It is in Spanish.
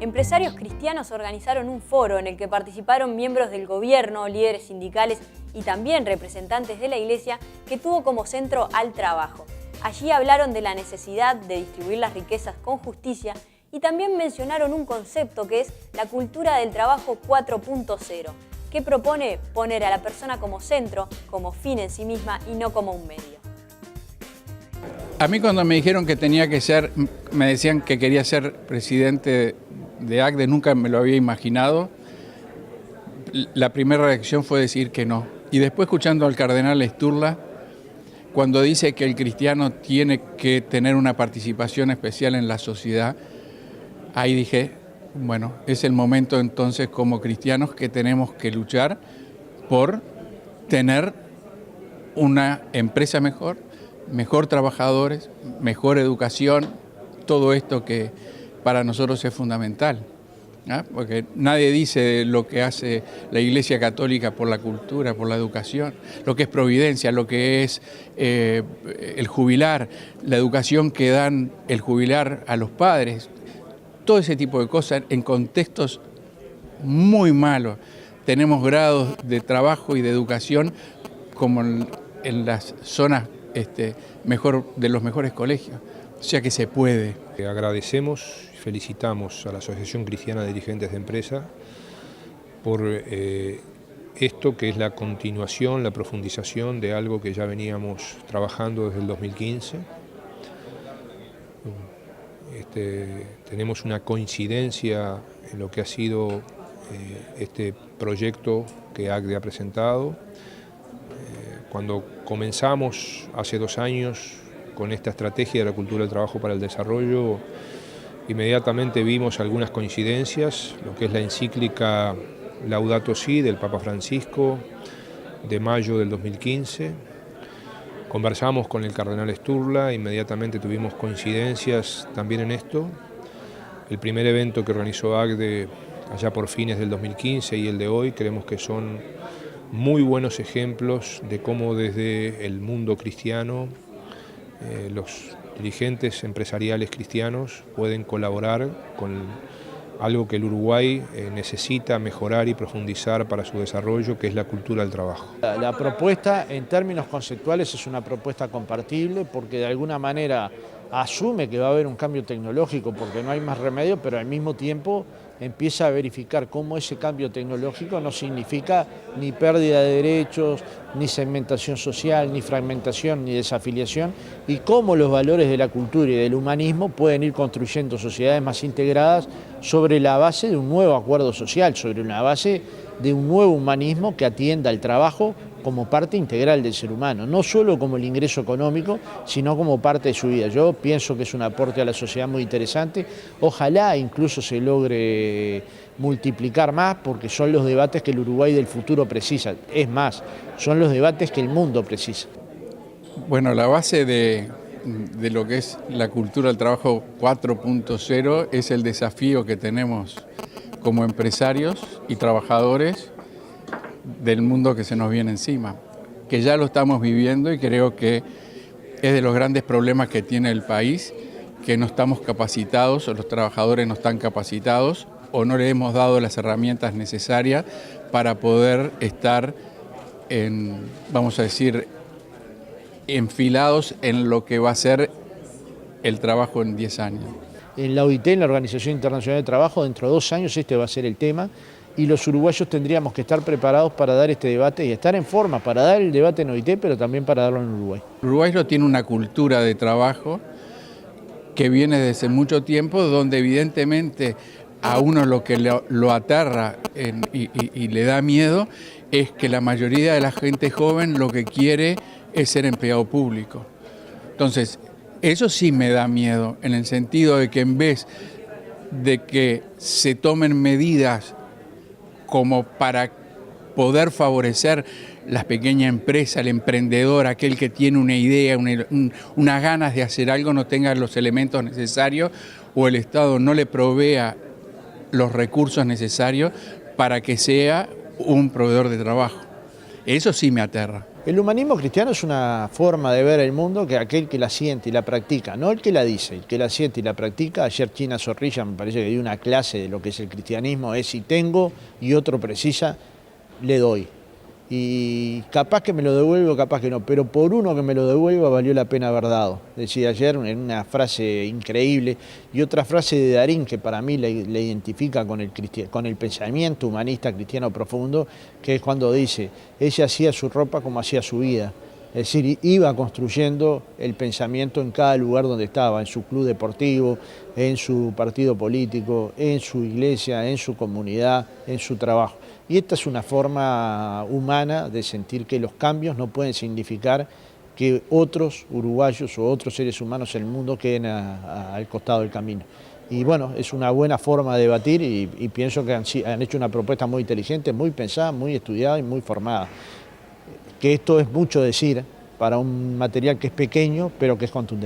empresarios cristianos organizaron un foro en el que participaron miembros del gobierno, líderes sindicales y también representantes de la iglesia, que tuvo como centro al trabajo. Allí hablaron de la necesidad de distribuir las riquezas con justicia y también mencionaron un concepto que es la cultura del trabajo 4.0, que propone poner a la persona como centro, como fin en sí misma y no como un medio. A mí cuando me dijeron que tenía que ser, me decían que quería ser presidente de ACDE, nunca me lo había imaginado. La primera reacción fue decir que no. Y después escuchando al cardenal Sturla, cuando dice que el cristiano tiene que tener una participación especial en la sociedad, ahí dije, bueno, es el momento entonces como cristianos que tenemos que luchar por tener una empresa mejor, mejor trabajadores, mejor educación, todo esto que para nosotros es fundamental, ¿no? Porque nadie dice lo que hace la Iglesia Católica por la cultura, por la educación, lo que es providencia, lo que es el jubilar, la educación que dan el jubilar a los padres, todo ese tipo de cosas en contextos muy malos. Tenemos grados de trabajo y de educación como en las zonas de los mejores colegios, o sea que se puede. Agradecemos y felicitamos a la Asociación Cristiana de Dirigentes de Empresa por esto que es la continuación, la profundización de algo que ya veníamos trabajando desde el 2015. Tenemos una coincidencia en lo que ha sido este proyecto que ACDE ha presentado. Cuando comenzamos hace 2 años con esta estrategia de la cultura del trabajo para el desarrollo, inmediatamente vimos algunas coincidencias, lo que es la encíclica Laudato Si del Papa Francisco de mayo del 2015. Conversamos con el cardenal Sturla, inmediatamente tuvimos coincidencias también en esto. El primer evento que organizó ACDE allá por fines del 2015 y el de hoy creemos que son muy buenos ejemplos de cómo desde el mundo cristiano los dirigentes empresariales cristianos pueden colaborar con algo que el Uruguay necesita mejorar y profundizar para su desarrollo, que es la cultura del trabajo. La propuesta en términos conceptuales es una propuesta compartible porque de alguna manera asume que va a haber un cambio tecnológico porque no hay más remedio, pero al mismo tiempo empieza a verificar cómo ese cambio tecnológico no significa ni pérdida de derechos, ni segmentación social, ni fragmentación, ni desafiliación, y cómo los valores de la cultura y del humanismo pueden ir construyendo sociedades más integradas sobre la base de un nuevo acuerdo social, sobre una base de un nuevo humanismo que atienda al trabajo como parte integral del ser humano, no solo como el ingreso económico, sino como parte de su vida. Yo pienso que es un aporte a la sociedad muy interesante, ojalá incluso se logre multiplicar más, porque son los debates que el Uruguay del futuro precisa, es más, son los debates que el mundo precisa. Bueno, la base de lo que es la cultura del trabajo 4.0 es el desafío que tenemos como empresarios y trabajadores del mundo que se nos viene encima, que ya lo estamos viviendo y creo que es de los grandes problemas que tiene el país, que no estamos capacitados o los trabajadores no están capacitados o no le hemos dado las herramientas necesarias para poder estar vamos a decir, enfilados en lo que va a ser el trabajo en 10 años. En la OIT, en la Organización Internacional del Trabajo, dentro de 2 años este va a ser el tema y los uruguayos tendríamos que estar preparados para dar este debate y estar en forma para dar el debate en OIT, pero también para darlo en Uruguay. Uruguay no tiene una cultura de trabajo que viene desde mucho tiempo, donde evidentemente a uno lo que lo aterra y le da miedo es que la mayoría de la gente joven lo que quiere es ser empleado público. Entonces, eso sí me da miedo, en el sentido de que en vez de que se tomen medidas como para poder favorecer la pequeña empresa, el emprendedor, aquel que tiene una idea, unas ganas de hacer algo, no tenga los elementos necesarios o el Estado no le provea los recursos necesarios para que sea un proveedor de trabajo. Eso sí me aterra. El humanismo cristiano es una forma de ver el mundo que aquel que la siente y la practica, no el que la dice, el que la siente y la practica. Ayer China Zorrilla me parece que dio una clase de lo que es el cristianismo, es si tengo y otro precisa, le doy. Y capaz que me lo devuelvo, capaz que no, pero por uno que me lo devuelva valió la pena haber dado. Decía ayer en una frase increíble, y otra frase de Darín que para mí le identifica con el pensamiento humanista cristiano profundo, que es cuando dice, ella hacía su ropa como hacía su vida. Es decir, iba construyendo el pensamiento en cada lugar donde estaba, en su club deportivo, en su partido político, en su iglesia, en su comunidad, en su trabajo. Y esta es una forma humana de sentir que los cambios no pueden significar que otros uruguayos o otros seres humanos en el mundo queden al costado del camino. Y bueno, es una buena forma de debatir y pienso que han hecho una propuesta muy inteligente, muy pensada, muy estudiada y muy formada. Que esto es mucho decir para un material que es pequeño, pero que es contundente.